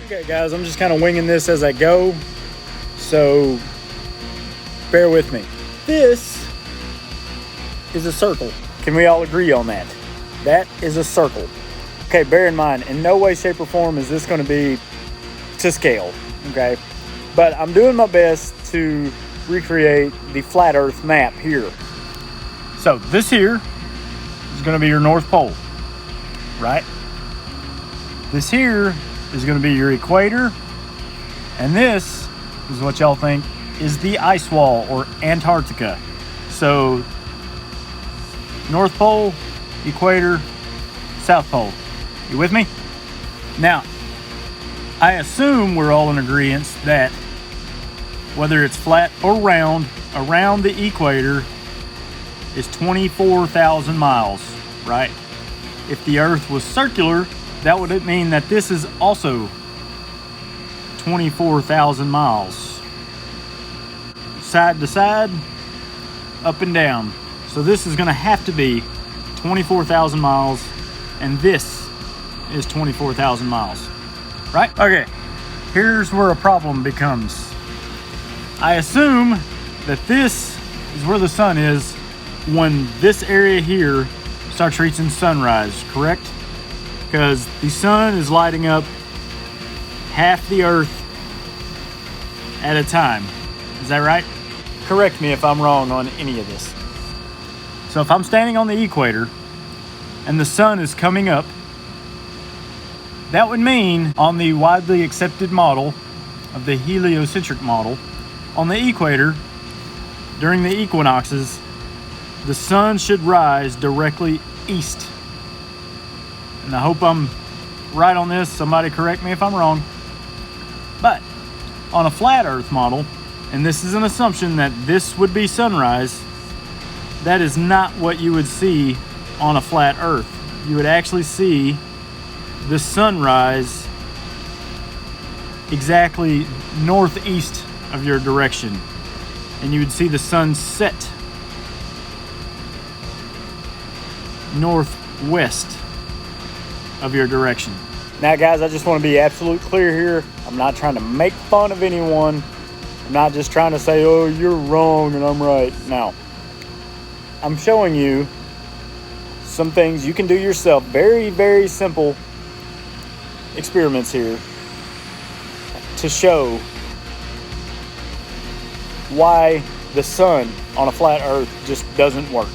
Okay guys, I'm just kind of winging this as I go, so bear with me. This is a circle. Can we all agree on that? That is a circle. Okay, bear in mind, in no way, shape, or form is this going to be to scale, okay? But I'm doing my best to recreate the flat earth map here. So this here is going to be your North Pole, right? This here is going to be your equator, and this is what y'all think is the ice wall, or Antarctica. So North Pole, equator, South Pole. You with me? Now, I assume we're all in agreement that whether it's flat or round, around the equator is 24,000 miles, right? If the Earth was circular, that would mean that this is also 24,000 miles. Side to side, up and down. So this is going to have to be 24,000 miles, and this is 24,000 miles, right? Okay, here's where a problem becomes. I assume that this is where the sun is when this area here starts reaching sunrise, correct? Because the sun is lighting up half the Earth at a time. Is that right? Correct me if I'm wrong on any of this. So if I'm standing on the equator and the sun is coming up, that would mean on the widely accepted model of the heliocentric model, on the equator, during the equinoxes, the sun should rise directly east. And I hope I'm right on this. Somebody correct me if I'm wrong. But on a flat Earth model, and this is an assumption that this would be sunrise, that is not what you would see on a flat Earth. You would actually see the sunrise exactly northeast of your direction, and you would see the sun set northwest of your direction. Now guys, I just want to be absolutely clear here. I'm not trying to make fun of anyone. I'm not just trying to say, oh, you're wrong and I'm right. No. I'm showing you some things you can do yourself. Very, very simple experiments here to show why the sun on a flat Earth just doesn't work.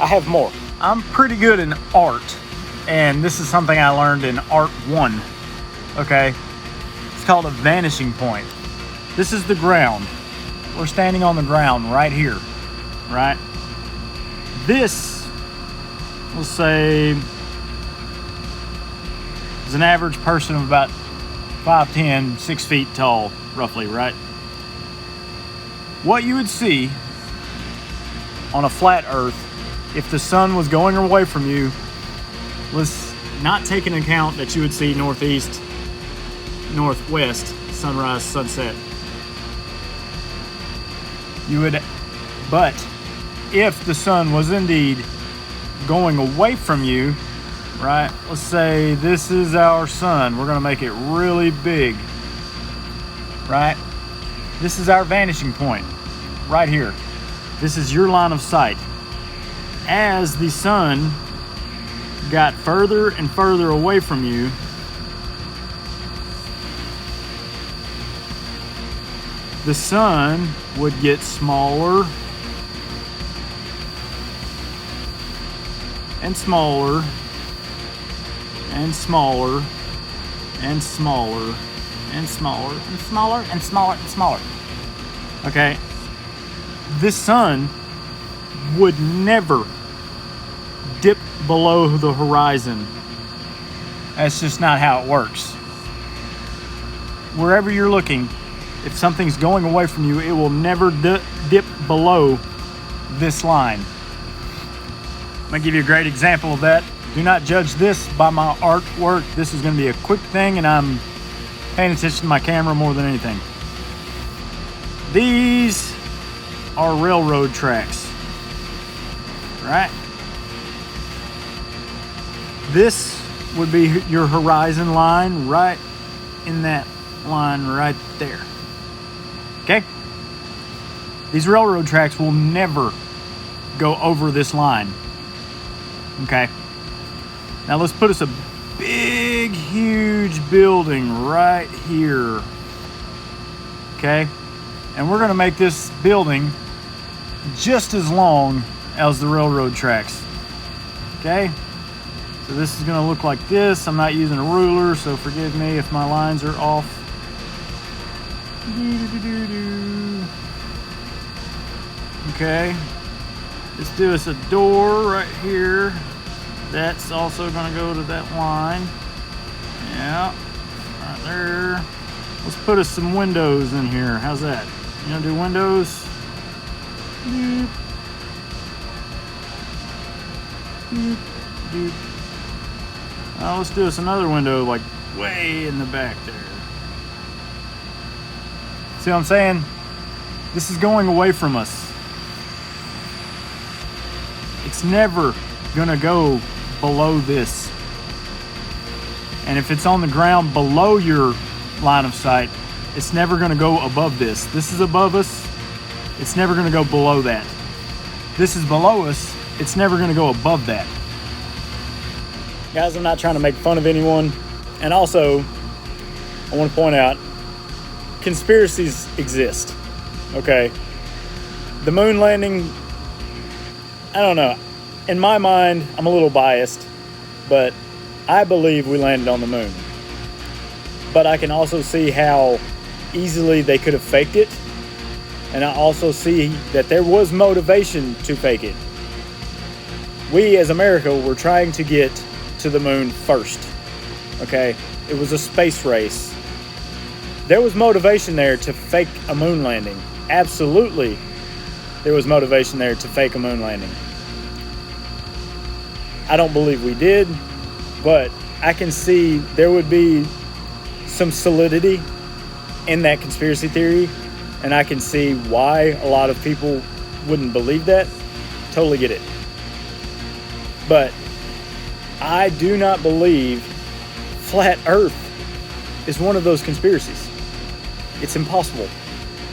I have more. I'm pretty good in art, and this is something I learned in Art 1, okay? It's called a vanishing point. This is the ground. We're standing on the ground right here, right? This, we'll say, is an average person of about 5'10", 6 feet tall, roughly, right? What you would see on a flat Earth, if the sun was going away from you, was not taking into account that you would see northeast, northwest, sunrise, sunset. You would, but if the sun was indeed going away from you, right? Let's say this is our sun. We're going to make it really big, right? This is our vanishing point right here. This is your line of sight. As the sun got further and further away from you, the sun would get smaller and smaller and smaller and smaller and smaller and smaller and smaller and smaller. Okay, this sun would never dip below the horizon. That's just not how it works. Wherever you're looking, if something's going away from you, it will never dip below this line. I'm gonna give you a great example of that. Do not judge this by my artwork. This is gonna be a quick thing, and I'm paying attention to my camera more than anything. These are railroad tracks, right? This would be your horizon line right in that line right there. Okay? These railroad tracks will never go over this line. Okay? Now let's put us a big, huge building right here. Okay? And we're going to make this building just as long as the railroad tracks. Okay? So this is going to look like this. I'm not using a ruler, so forgive me if my lines are off. Okay. Let's do us a door right here. That's also going to go to that line. Yeah. Right there. Let's put us some windows in here. How's that? You want to do windows? Doop. Doop. Doop. Let's do us another window like way in the back there. See what I'm saying? This is going away from us. It's never gonna go below this. And if it's on the ground below your line of sight, it's never gonna go above this. This is above us. It's never gonna go below that. This is below us. It's never gonna go above that. Guys, I'm not trying to make fun of anyone. And also, I want to point out, conspiracies exist. Okay? The moon landing, I don't know. In my mind, I'm a little biased, but I believe we landed on the moon. But I can also see how easily they could have faked it. And I also see that there was motivation to fake it. We as America were trying to get to the moon first. Okay? It was a space race. There was motivation there to fake a moon landing. Absolutely, there was motivation there to fake a moon landing. I don't believe we did, but I can see there would be some solidity in that conspiracy theory, and I can see why a lot of people wouldn't believe that. Totally get it. But I do not believe flat Earth is one of those conspiracies. It's impossible.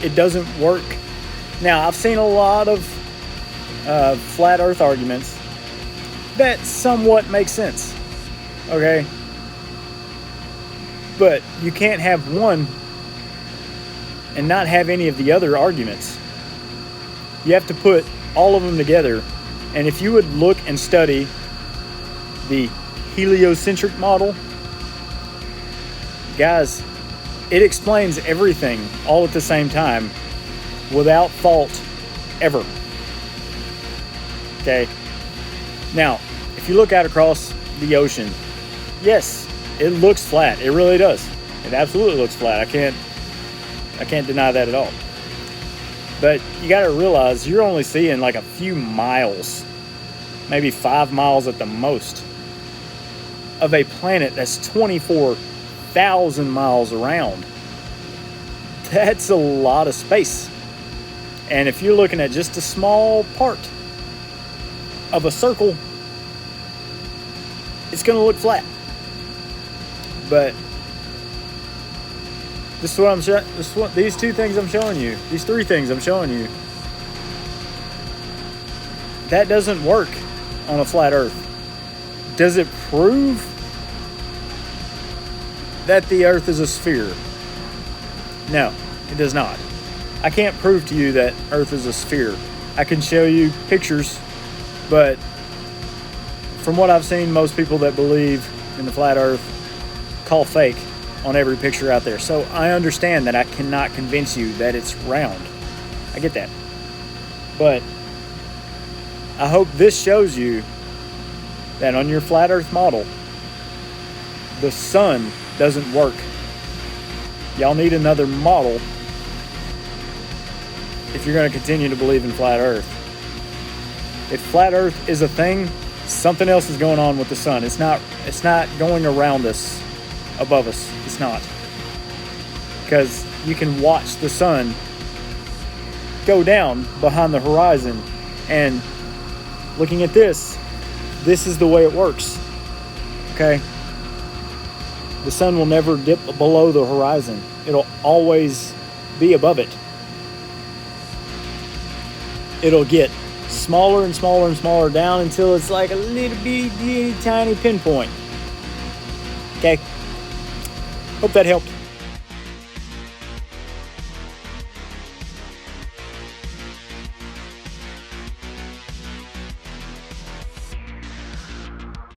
It doesn't work. Now, I've seen a lot of flat Earth arguments that somewhat make sense. Okay? But you can't have one and not have any of the other arguments. You have to put all of them together. And if you would look and study the heliocentric model, guys, it explains everything all at the same time without fault ever. Okay? Now, if you look out across the ocean, yes, it looks flat. It really does. It absolutely looks flat. I can't deny that at all. But you got to realize you're only seeing like a few miles, maybe 5 miles at the most, of a planet that's 24,000 miles around. That's a lot of space. And if you're looking at just a small part of a circle, it's going to look flat. But this is what I'm showing. These two things I'm showing you. These three things I'm showing you. That doesn't work on a flat Earth. Does it prove that the Earth is a sphere? No, it does not. I can't prove to you that Earth is a sphere. I can show you pictures, but from what I've seen, most people that believe in the flat Earth call fake on every picture out there. So I understand that I cannot convince you that it's round. I get that. But I hope this shows you that on your flat Earth model, the sun doesn't work. Y'all need another model if you're going to continue to believe in flat Earth. If flat Earth is a thing, something else is going on with the sun. It's not going around us, above us. It's not. Because you can watch the sun go down behind the horizon, and looking at this is the way it works. Okay? The sun will never dip below the horizon. It'll always be above it. It'll get smaller and smaller and smaller down until it's like a little bitty tiny pinpoint. Okay. Hope that helped.